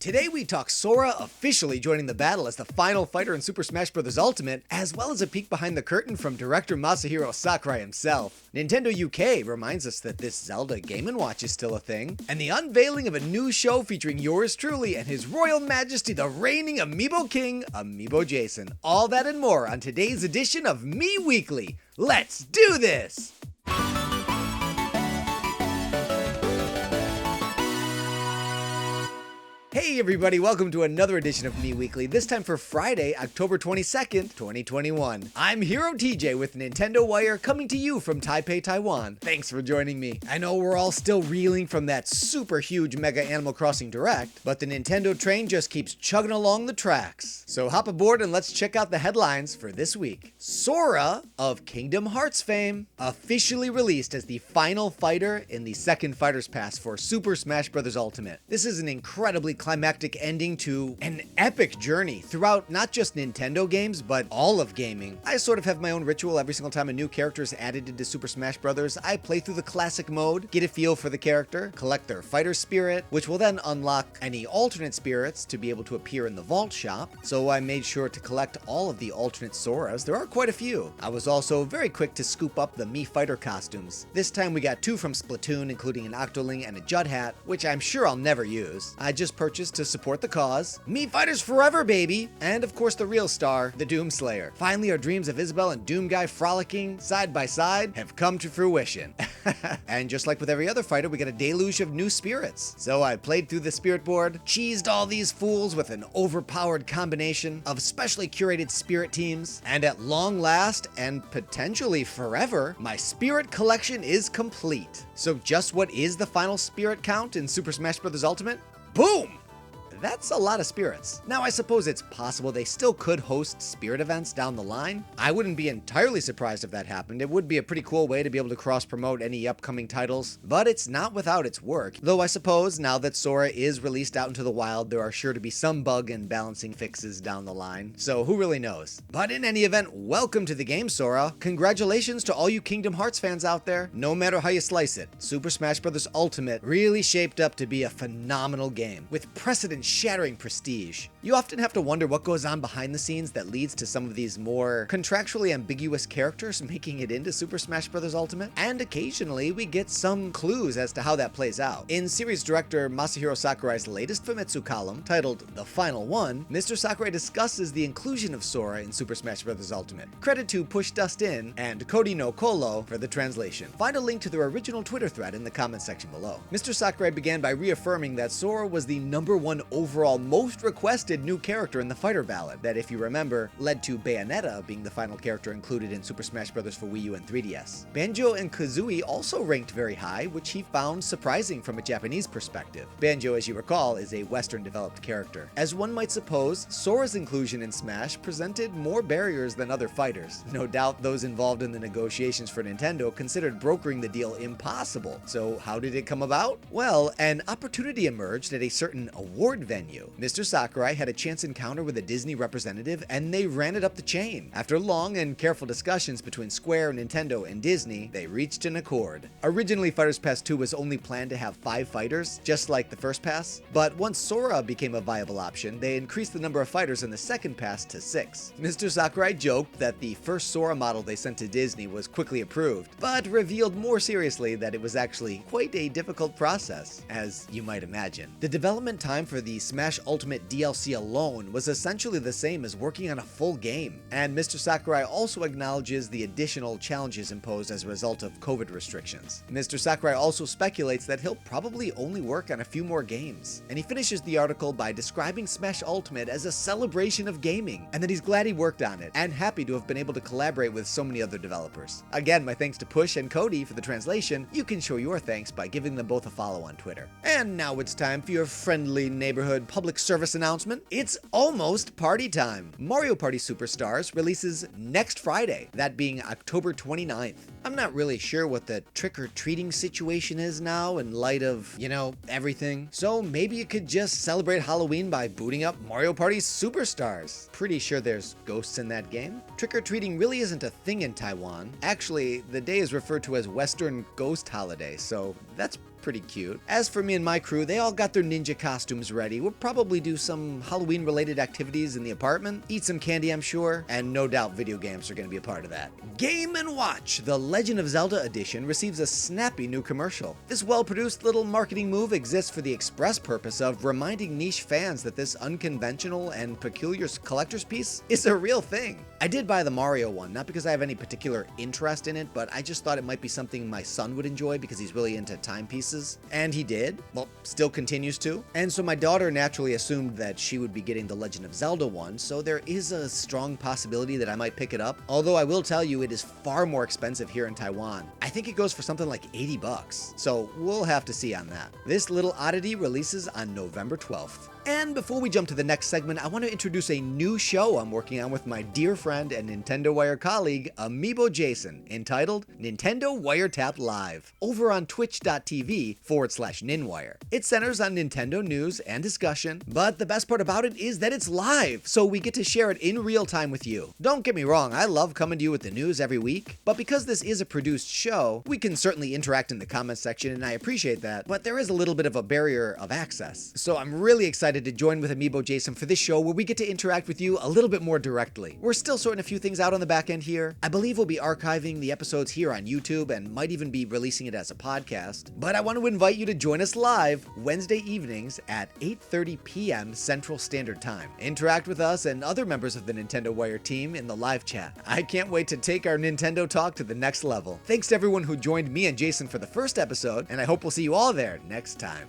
Today we talk Sora officially joining the battle as the final fighter in Super Smash Bros. Ultimate, as well as a peek behind the curtain from director Masahiro Sakurai himself. Nintendo UK reminds us that this Zelda Game & Watch is still a thing, and the unveiling of a new show featuring yours truly and His Royal Majesty the reigning Amiibo King, Amiibo Jason. All that and more on today's edition of Mii Weekly. Let's do this! Hey everybody, welcome to another edition of Mii Weekly, this time for Friday, October 22nd, 2021. I'm Hero TJ with Nintendo Wire coming to you from Taipei, Taiwan. Thanks for joining me. I know we're all still reeling from that super huge Mega Animal Crossing Direct, but the Nintendo train just keeps chugging along the tracks. So hop aboard and let's check out the headlines for this week. Sora, of Kingdom Hearts fame, officially released as the final fighter in the second Fighter's Pass for Super Smash Bros. Ultimate. This is an incredibly climactic ending to an epic journey throughout not just Nintendo games, but all of gaming. I sort of have my own ritual every single time a new character is added into Super Smash Bros. I play through the classic mode, get a feel for the character, collect their fighter spirit, which will then unlock any alternate spirits to be able to appear in the vault shop. So I made sure to collect all of the alternate Soras. There are quite a few. I was also very quick to scoop up the Mii fighter costumes. This time we got two from Splatoon, including an Octoling and a Judd hat, which I'm sure I'll never use. I just purchased to support the cause. Mii Fighters forever, baby! And of course the real star, the Doomslayer. Finally, our dreams of Isabelle and Doom Guy frolicking side by side have come to fruition. And just like with every other fighter, we get a deluge of new spirits. So I played through the spirit board, cheesed all these fools with an overpowered combination of specially curated spirit teams, and at long last, and potentially forever, my spirit collection is complete. So just what is the final spirit count in Super Smash Bros. Ultimate? Boom! That's a lot of spirits. Now, I suppose it's possible they still could host spirit events down the line. I wouldn't be entirely surprised if that happened. It would be a pretty cool way to be able to cross-promote any upcoming titles, but it's not without its work. Though I suppose now that Sora is released out into the wild, there are sure to be some bug and balancing fixes down the line, so who really knows? But in any event, welcome to the game, Sora. Congratulations to all you Kingdom Hearts fans out there. No matter how you slice it, Super Smash Bros. Ultimate really shaped up to be a phenomenal game, with precedent-shattering prestige. You often have to wonder what goes on behind the scenes that leads to some of these more contractually ambiguous characters making it into Super Smash Bros. Ultimate, and occasionally we get some clues as to how that plays out. In series director Masahiro Sakurai's latest Famitsu column, titled The Final One, Mr. Sakurai discusses the inclusion of Sora in Super Smash Bros. Ultimate. Credit to Push Dust In and Cody no Kolo for the translation. Find a link to their original Twitter thread in the comment section below. Mr. Sakurai began by reaffirming that Sora was the #1 overall most requested new character in the fighter ballad, that, if you remember, led to Bayonetta being the final character included in Super Smash Bros. For Wii U and 3DS. Banjo and Kazooie also ranked very high, which he found surprising from a Japanese perspective. Banjo, as you recall, is a Western-developed character. As one might suppose, Sora's inclusion in Smash presented more barriers than other fighters. No doubt those involved in the negotiations for Nintendo considered brokering the deal impossible. So how did it come about? Well, an opportunity emerged at a certain award venue. Mr. Sakurai had a chance encounter with a Disney representative, and they ran it up the chain. After long and careful discussions between Square, Nintendo, and Disney, they reached an accord. Originally, Fighters Pass 2 was only planned to have 5 fighters, just like the first pass, but once Sora became a viable option, they increased the number of fighters in the second pass to 6. Mr. Sakurai joked that the first Sora model they sent to Disney was quickly approved, but revealed more seriously that it was actually quite a difficult process, as you might imagine. The development time for the Smash Ultimate DLC alone was essentially the same as working on a full game, and Mr. Sakurai also acknowledges the additional challenges imposed as a result of COVID restrictions. Mr. Sakurai also speculates that he'll probably only work on a few more games, and he finishes the article by describing Smash Ultimate as a celebration of gaming, and that he's glad he worked on it, and happy to have been able to collaborate with so many other developers. Again, my thanks to Push and Cody for the translation. You can show your thanks by giving them both a follow on Twitter. And now it's time for your friendly neighborhood public service announcement. It's almost party time. Mario Party Superstars releases next Friday, that being October 29th. I'm not really sure what the trick-or-treating situation is now in light of, everything. So maybe you could just celebrate Halloween by booting up Mario Party Superstars. Pretty sure there's ghosts in that game. Trick-or-treating really isn't a thing in Taiwan. Actually, the day is referred to as Western Ghost Holiday, so that's pretty cute. As for me and my crew, they all got their ninja costumes ready. We'll probably do some Halloween related activities in the apartment, eat some candy I'm sure, and no doubt video games are going to be a part of that. Game & Watch, the Legend of Zelda edition receives a snappy new commercial. This well-produced little marketing move exists for the express purpose of reminding niche fans that this unconventional and peculiar collector's piece is a real thing. I did buy the Mario one, not because I have any particular interest in it, but I just thought it might be something my son would enjoy because he's really into timepieces. And he did. Well, still continues to. And so my daughter naturally assumed that she would be getting the Legend of Zelda one, so there is a strong possibility that I might pick it up. Although I will tell you, it is far more expensive here in Taiwan. I think it goes for something like 80 bucks. So we'll have to see on that. This little oddity releases on November 12th. And before we jump to the next segment, I want to introduce a new show I'm working on with my dear friend and Nintendo Wire colleague, Amiibo Jason, entitled Nintendo WireTap Live, over on twitch.tv/NinWire. It centers on Nintendo news and discussion, but the best part about it is that it's live, so we get to share it in real time with you. Don't get me wrong, I love coming to you with the news every week, but because this is a produced show, we can certainly interact in the comments section, and I appreciate that, but there is a little bit of a barrier of access. So I'm really excited to join with Amiibo Jason for this show where we get to interact with you a little bit more directly. We're still sorting a few things out on the back end here. I believe we'll be archiving the episodes here on YouTube and might even be releasing it as a podcast. But I want to invite you to join us live Wednesday evenings at 8:30 p.m. Central Standard Time. Interact with us and other members of the Nintendo Wire team in the live chat. I can't wait to take our Nintendo talk to the next level. Thanks to everyone who joined me and Jason for the first episode, and I hope we'll see you all there next time.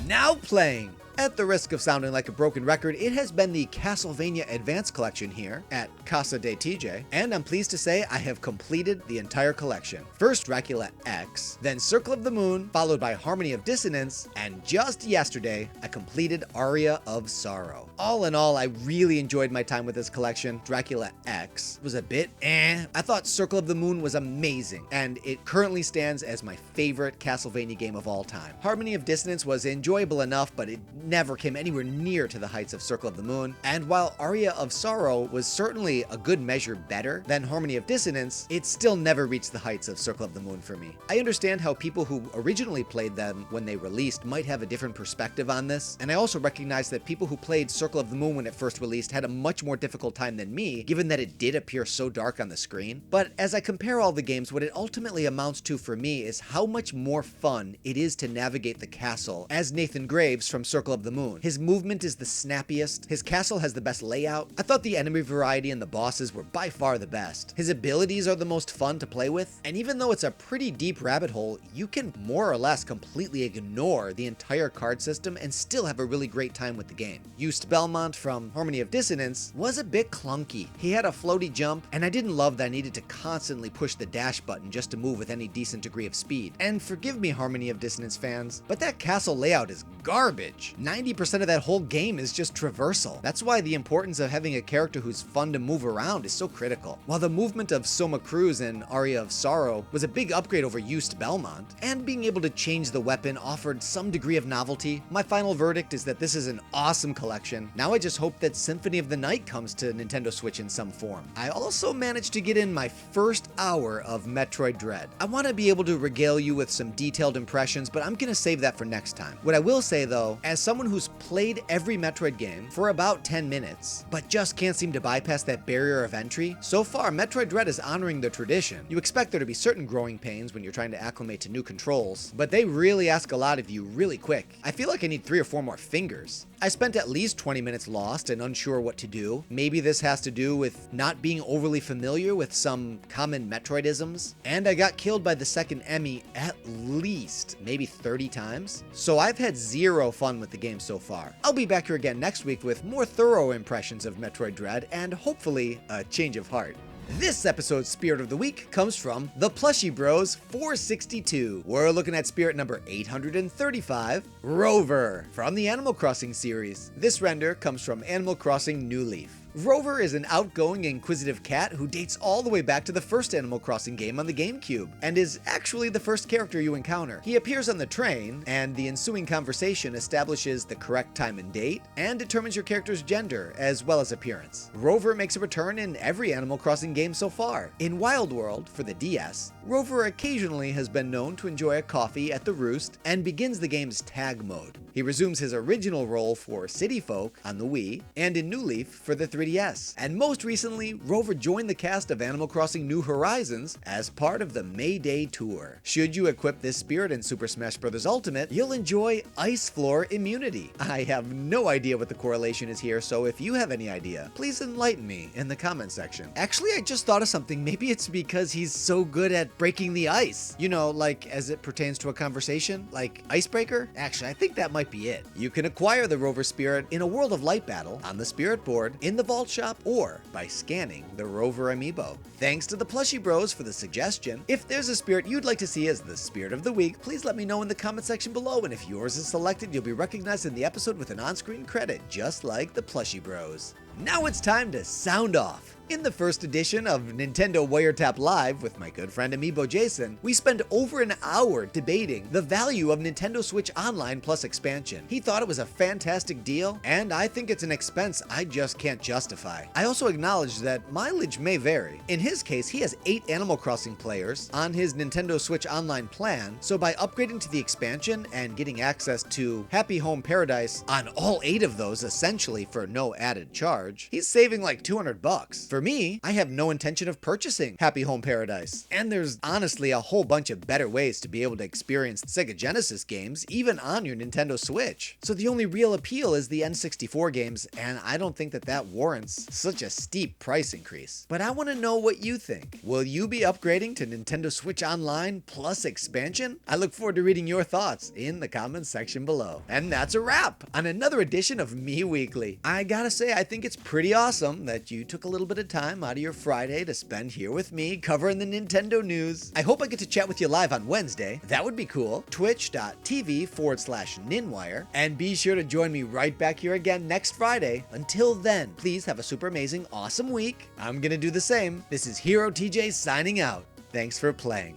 Now playing! At the risk of sounding like a broken record, it has been the Castlevania Advance Collection here at Casa de TJ, and I'm pleased to say I have completed the entire collection. First Dracula X, then Circle of the Moon, followed by Harmony of Dissonance, and just yesterday, I completed Aria of Sorrow. All in all, I really enjoyed my time with this collection. Dracula X was a bit I thought Circle of the Moon was amazing, and it currently stands as my favorite Castlevania game of all time. Harmony of Dissonance was enjoyable enough, but it never came anywhere near to the heights of Circle of the Moon, and while Aria of Sorrow was certainly a good measure better than Harmony of Dissonance, it still never reached the heights of Circle of the Moon for me. I understand how people who originally played them when they released might have a different perspective on this, and I also recognize that people who played Circle of the Moon when it first released had a much more difficult time than me, given that it did appear so dark on the screen. But as I compare all the games, what it ultimately amounts to for me is how much more fun it is to navigate the castle as Nathan Graves from Circle of the Moon. His movement is the snappiest, his castle has the best layout. I thought the enemy variety and the bosses were by far the best. His abilities are the most fun to play with, and even though it's a pretty deep rabbit hole, you can more or less completely ignore the entire card system and still have a really great time with the game. Just Belmont from Harmony of Dissonance was a bit clunky. He had a floaty jump, and I didn't love that I needed to constantly push the dash button just to move with any decent degree of speed. And forgive me, Harmony of Dissonance fans, but that castle layout is garbage. 90% of that whole game is just traversal. That's why the importance of having a character who's fun to move around is so critical. While the movement of Soma Cruz and Aria of Sorrow was a big upgrade over Just Belmont, and being able to change the weapon offered some degree of novelty, my final verdict is that this is an awesome collection. Now I just hope that Symphony of the Night comes to Nintendo Switch in some form. I also managed to get in my first hour of Metroid Dread. I want to be able to regale you with some detailed impressions, but I'm gonna save that for next time. What I will say though, as someone who's played every Metroid game for about 10 minutes, but just can't seem to bypass that barrier of entry, so far Metroid Dread is honoring the tradition. You expect there to be certain growing pains when you're trying to acclimate to new controls, but they really ask a lot of you really quick. I feel like I need 3 or 4 more fingers. I spent at least 20 minutes lost and unsure what to do. Maybe this has to do with not being overly familiar with some common Metroidisms, and I got killed by the second Emmy at least maybe 30 times. So I've had zero fun with the game so far. I'll be back here again next week with more thorough impressions of Metroid Dread and hopefully a change of heart. This episode's Spirit of the Week comes from the Plushy Bros 462. We're looking at spirit number 835, Rover, from the Animal Crossing series. This render comes from Animal Crossing New Leaf. Rover is an outgoing, inquisitive cat who dates all the way back to the first Animal Crossing game on the GameCube, and is actually the first character you encounter. He appears on the train, and the ensuing conversation establishes the correct time and date, and determines your character's gender, as well as appearance. Rover makes a return in every Animal Crossing game so far. In Wild World, for the DS, Rover occasionally has been known to enjoy a coffee at the Roost, and begins the game's tag mode. He resumes his original role for City Folk on the Wii, and in New Leaf for the 3DS. And most recently, Rover joined the cast of Animal Crossing New Horizons as part of the May Day Tour. Should you equip this spirit in Super Smash Bros. Ultimate, you'll enjoy Ice Floor immunity. I have no idea what the correlation is here, so if you have any idea, please enlighten me in the comment section. Actually, I just thought of something. Maybe it's because he's so good at breaking the ice. You know, like as it pertains to a conversation, like Icebreaker? Actually, I think that might be it. You can acquire the Rover Spirit in a World of Light battle, on the Spirit board, in the Vault Shop, or by scanning the Rover Amiibo. Thanks to the Plushy Bros for the suggestion. If there's a spirit you'd like to see as the Spirit of the Week, please let me know in the comment section below, and if yours is selected, you'll be recognized in the episode with an on-screen credit, just like the Plushy Bros. Now it's time to sound off. In the first edition of Nintendo WireTap Live with my good friend Amiibo Jason, we spent over an hour debating the value of Nintendo Switch Online Plus expansion. He thought it was a fantastic deal, and I think it's an expense I just can't justify. I also acknowledge that mileage may vary. In his case, he has 8 Animal Crossing players on his Nintendo Switch Online plan, so by upgrading to the expansion and getting access to Happy Home Paradise on all 8 of those essentially for no added charge, he's saving like $200. For me, I have no intention of purchasing Happy Home Paradise, and there's honestly a whole bunch of better ways to be able to experience Sega Genesis games even on your Nintendo Switch. So the only real appeal is the N64 games, and I don't think that warrants such a steep price increase. But I want to know what you think. Will you be upgrading to Nintendo Switch Online Plus expansion? I look forward to reading your thoughts in the comments section below. And that's a wrap on another edition of Mii Weekly. I gotta say, I think it's pretty awesome that you took a little bit of time out of your Friday to spend here with me covering the Nintendo news. I hope I get to chat with you live on Wednesday. That would be cool. Twitch.tv/Ninwire. And be sure to join me right back here again next Friday. Until then, please have a super amazing, awesome week. I'm gonna do the same. This is Hero TJ signing out. Thanks for playing.